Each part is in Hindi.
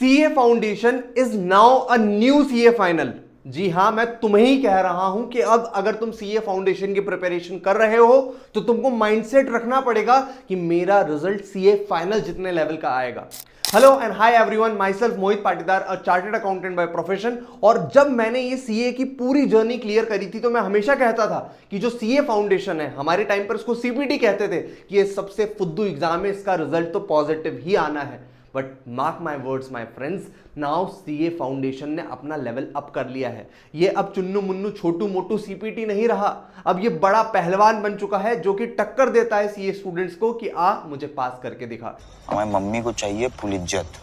CA foundation is now a new CA final. जी हां, मैं तुम्हें ही कह रहा हूं कि अब अगर तुम सीए फाउंडेशन की प्रिपरेशन कर रहे हो तो तुमको माइंडसेट रखना पड़ेगा कि मेरा रिजल्ट सीए फाइनल जितने लेवल का आएगा। Hello and hi everyone, my self Mohit Patidar, a chartered accountant by profession. और जब मैंने ये सीए की पूरी जर्नी क्लियर करी थी तो मैं हमेशा कहता था कि जो सीए फाउंडेशन है, हमारे टाइम पर इसको सीपीटी कहते थे, कि ये सबसे फुद्दू एग्जाम है, इसका रिजल्ट तो पॉजिटिव ही आना है। But mark my words my friends, now CA foundation ने अपना लेवल अप कर लिया है। ये अब चुन्नू मुन्नू छोटू मोटू सीपीटी नहीं रहा, अब ये बड़ा पहलवान बन चुका है जो कि टक्कर देता है सीए स्टूडेंट्स को कि आ मुझे पास करके दिखा। हमारी मम्मी को चाहिए फुल इज्जत।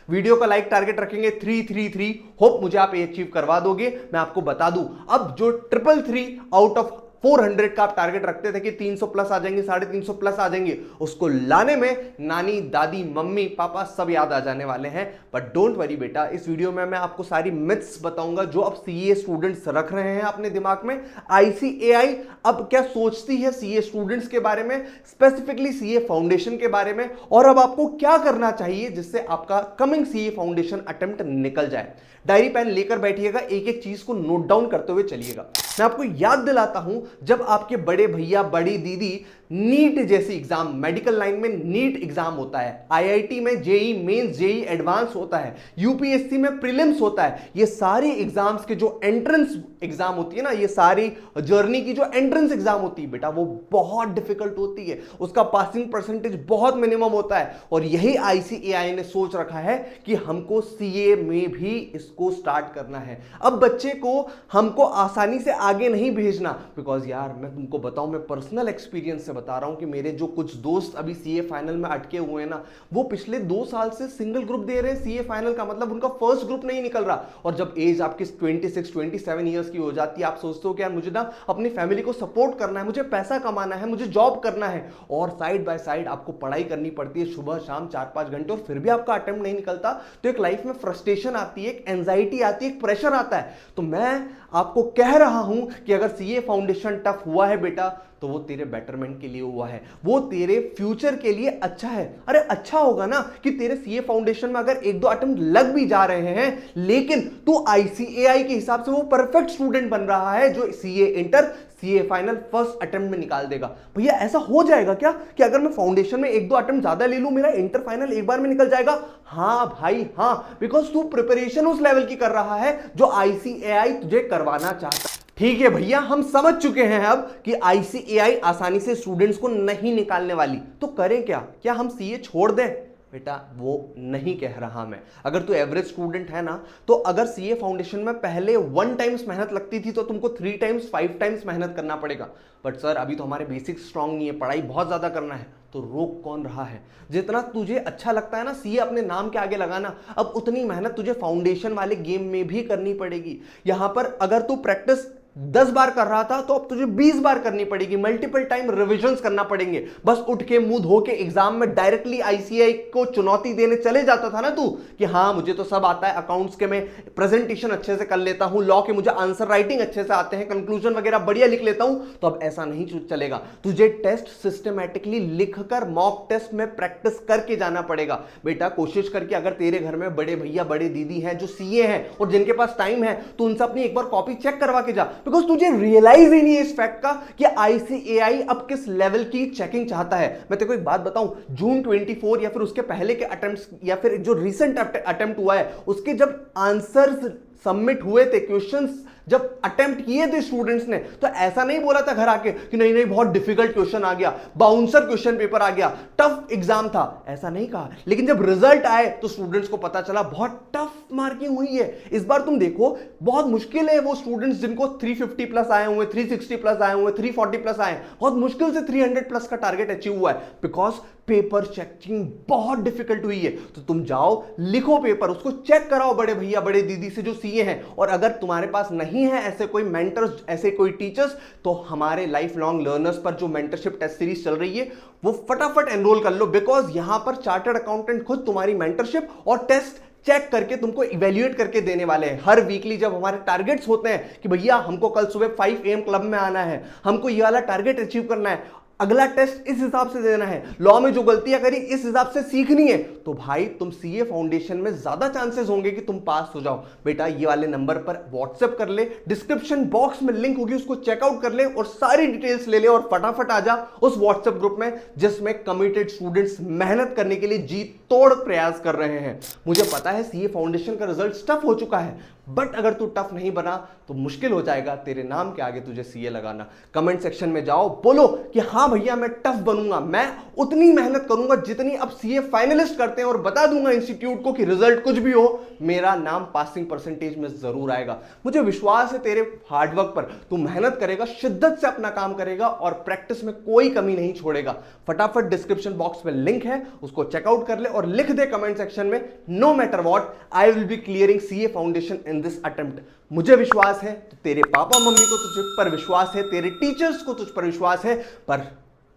वीडियो का लाइक टारगेट रखेंगे 333। होप मुझे आप ये अचीव करवा दोगे। मैं आपको बता दूं, अब जो 333 आउट ऑफ 400 का आप टारगेट रखते थे कि 300 प्लस आ जाएंगे, 350 प्लस आ जाएंगे, उसको लाने में नानी दादी मम्मी पापा सब याद आ जाने वाले हैं। बट डोंट वरी बेटा, इस वीडियो में मैं आपको सारी मिथ्स बताऊंगा जो अब सीए स्टूडेंट्स रख रहे हैं अपने दिमाग में। आईसीएआई अब क्या सोचती है सीए स्टूडेंट्स के बारे में, स्पेसिफिकली सीए फाउंडेशन के बारे में, और अब आपको क्या करना चाहिए जिससे आपका कमिंग सीए फाउंडेशन अटेम्प्ट निकल जाए। डायरी पेन लेकर बैठिएगा, एक एक चीज को नोट डाउन करते हुए चलिएगा। मैं आपको याद दिलाता हूं, जब आपके बड़े भैया बड़ी दीदी नीट जैसी एग्जाम, मेडिकल लाइन में नीट एग्जाम होता है, आईआईटी में जेई मेंस जेई एडवांस होता है, यूपीएससी में प्रीलिम्स होता है, ये सारी एग्जाम्स के जो एंट्रेंस एग्जाम होती है ना, ये सारी जर्नी की जो एंट्रेंस एग्जाम होती है बेटा, वो बहुत डिफिकल्ट होती है, उसका पासिंग परसेंटेज बहुत मिनिमम होता है। और यही आईसीएआई ने सोच रखा है कि हमको सीए में भी इसको स्टार्ट करना है। अब बच्चे को हमको आसानी से आगे नहीं भेजना, बिकॉज यार मैं तुमको बताऊं, मैं पर्सनल एक्सपीरियंस से बता रहा हूं कि मेरे जो कुछ दोस्त अभी सीए फाइनल में अटके हुए हैं ना, वो पिछले 2 साल से सिंगल ग्रुप दे रहे हैं सीए फाइनल का, मतलब उनका फर्स्ट ग्रुप नहीं निकल रहा। और जब एज आपकी 26-27 ईयर्स की हो जाती है, आप सोचते हो कि यार मुझे ना अपनी फैमिली को सपोर्ट करना है, मुझे पैसा कमाना है, मुझे जॉब करना है, और साइड बाय साइड आपको पढ़ाई करनी पड़ती है सुबह शाम 4-5 घंटे, और फिर भी आपका अटेम्प्ट नहीं निकलता, तो एक लाइफ में फ्रस्ट्रेशन आती है, एक एंजाइटी आती है, एक प्रेशर आता है। तो मैं आपको कह रहा हूं कि अगर सीए फाउंडेशन टफ हुआ है बेटा, तो वो तेरे बेटरमेंट के लिए हुआ है, वो तेरे फ्यूचर के लिए अच्छा है। अरे अच्छा होगा ना कि तेरे सीए फाउंडेशन में अगर 1-2 अटेम्प्ट लग भी जा रहे हैं, लेकिन तू आईसीएआई के हिसाब से वो परफेक्ट स्टूडेंट बन रहा है जो CA inter CA final first attempt में निकाल देगा। भैया ऐसा हो जाएगा क्या कि अगर मैं फाउंडेशन में 1-2 अटेम्प्ट ज्यादा ले लूं, मेरा इंटर फाइनल एक बार में निकल जाएगा? हाँ भाई हाँ, बिकॉज तू प्रिपरेशन उस लेवल की कर रहा है जो आईसीएआई तुझे करवाना चाहता है। ठीक है भैया, हम समझ चुके हैं अब कि आईसीएआई आसानी से स्टूडेंट्स को नहीं निकालने वाली, तो करें क्या हम सीए छोड़ दें? बेटा वो नहीं कह रहा मैं। अगर तू एवरेज स्टूडेंट है ना, तो अगर सीए फाउंडेशन में पहले 1 टाइम्स मेहनत लगती थी तो तुमको 3 टाइम्स 5 टाइम्स मेहनत करना पड़ेगा। बट सर अभी तो हमारे बेसिक्स स्ट्रांग नहीं है, पढ़ाई बहुत ज्यादा करना है, तो रोक कौन रहा है? जितना तुझे अच्छा लगता है ना सीए अपने नाम के आगे लगाना, अब उतनी मेहनत तुझे फाउंडेशन वाले गेम में भी करनी पड़ेगी। यहां पर अगर तू प्रैक्टिस 10 बार कर रहा था तो अब तुझे 20 बार करनी पड़ेगी, मल्टीपल टाइम रिविजन्स करना पड़ेंगे। बस उठ के मुंह धो के एग्जाम में डायरेक्टली आईसीएआई को चुनौती देने चले जाता था ना तू, कि हाँ मुझे तो सब आता है, अकाउंट्स के मैं प्रेजेंटेशन अच्छे से कर लेता हूं, लॉ के मुझे आंसर राइटिंग अच्छे से आते हैं, कंक्लूजन वगैरह बढ़िया लिख लेता हूं। तो अब ऐसा नहीं चलेगा, तुझे टेस्ट सिस्टमैटिकली लिखकर मॉक टेस्ट में प्रैक्टिस करके जाना पड़ेगा। बेटा कोशिश करके, अगर तेरे घर में बड़े भैया बड़े दीदी हैं जो सीए हैं और जिनके पास टाइम है, तो उनसे अपनी एक बार कॉपी चेक करवा के जा, बिकॉज तुझे रियलाइज ही नहीं है इस फैक्ट का कि आईसीएआई अब किस लेवल की चेकिंग चाहता है। मैं तेरे को एक बात बताऊं, जून 24 या फिर उसके पहले के अटेम्प्ट्स या फिर जो रिसेंट अटेम्प्ट हुआ है, उसके जब आंसर्स सबमिट हुए थे, क्वेश्चंस जब अटेम्प्ट किए थे स्टूडेंट्स ने, तो ऐसा नहीं बोला था घर आके कि नहीं नहीं बहुत डिफिकल्ट क्वेश्चन आ गया, बाउंसर क्वेश्चन पेपर आ गया, टफ एग्जाम था, ऐसा नहीं कहा। लेकिन जब रिजल्ट आए तो स्टूडेंट्स को पता चला बहुत टफ मार्किंग हुई है। इस बार तुम देखो, बहुत मुश्किल है वो स्टूडेंट्स जिनको 350 प्लस आए हुए, 360 प्लस आए हुए, 340 प्लस आए, बहुत मुश्किल से 300 प्लस का टारगेट अचीव हुआ है, बिकॉज पेपर चेकिंग बहुत डिफिकल्ट हुई है। तो तुम जाओ लिखो पेपर, उसको चेक कराओ बड़े भैया बड़े दीदी से जो सीए हैं, और अगर तुम्हारे पास नहीं है ऐसे कोई मेंटर्स, ऐसे कोई टीचर्स, तो हमारे लाइफ लॉन्ग लर्नर्स पर जो मेंटरशिप टेस्ट सीरीज चल रही है वो फटाफट एनरोल कर लो, बिकॉज यहां पर चार्टर्ड अकाउंटेंट खुद तुम्हारी मेंटरशिप और टेस्ट चेक करके तुमको इवेल्युएट करके देने वाले हैं। हर वीकली जब हमारे टारगेट्स होते हैं कि भैया हमको कल सुबह 5 AM क्लब में आना है, हमको ये वाला टारगेट अचीव करना है, अगला टेस्ट इस हिसाब से देना है, लॉ में जो गलतियां करी इस हिसाब से सीखनी है, तो भाई तुम सीए फाउंडेशन में ज्यादा चांसेस होंगे कि तुम पास हो जाओ। बेटा ये वाले नंबर पर व्हाट्सएप कर ले, डिस्क्रिप्शन बॉक्स में लिंक होगी उसको चेकआउट कर ले और सारी डिटेल्स ले ले और फटाफट आ जा उस व्हाट्सएप ग्रुप में जिसमें कमिटेड स्टूडेंट्स मेहनत करने के लिए जी तोड़ प्रयास कर रहे हैं। मुझे पता है सीए फाउंडेशन का रिजल्ट टफ हो चुका है, बट अगर तू टफ नहीं बना तो मुश्किल हो जाएगा तेरे नाम के आगे तुझे सीए लगाना। कमेंट सेक्शन में जाओ, बोलो कि हाँ भैया मैं टफ बनूंगा, मैं उतनी मेहनत करूंगा जितनी अब सीए फाइनलिस्ट करते हैं और बता दूंगा इंस्टीट्यूट को कि रिजल्ट कुछ भी हो मेरा नाम पासिंग परसेंटेज में जरूर आएगा। मुझे विश्वास है तेरे हार्डवर्क पर, तू मेहनत करेगा, शिद्दत से अपना काम करेगा और प्रैक्टिस में कोई कमी नहीं छोड़ेगा। फटाफट डिस्क्रिप्शन बॉक्स में लिंक है उसको चेकआउट कर ले और लिख दे कमेंट सेक्शन में no matter what I will be clearing CA foundation in this attempt. मुझे विश्वास है तो तेरे पापा मम्मी को तुझ पर विश्वास है, तेरे टीचर्स को तुझ पर विश्वास है, पर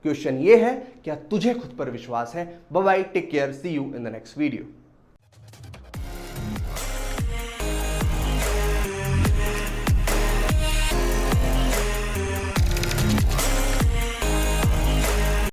क्वेश्चन ये है क्या तुझे खुद पर विश्वास है। Bye bye, take care, see you in the next video.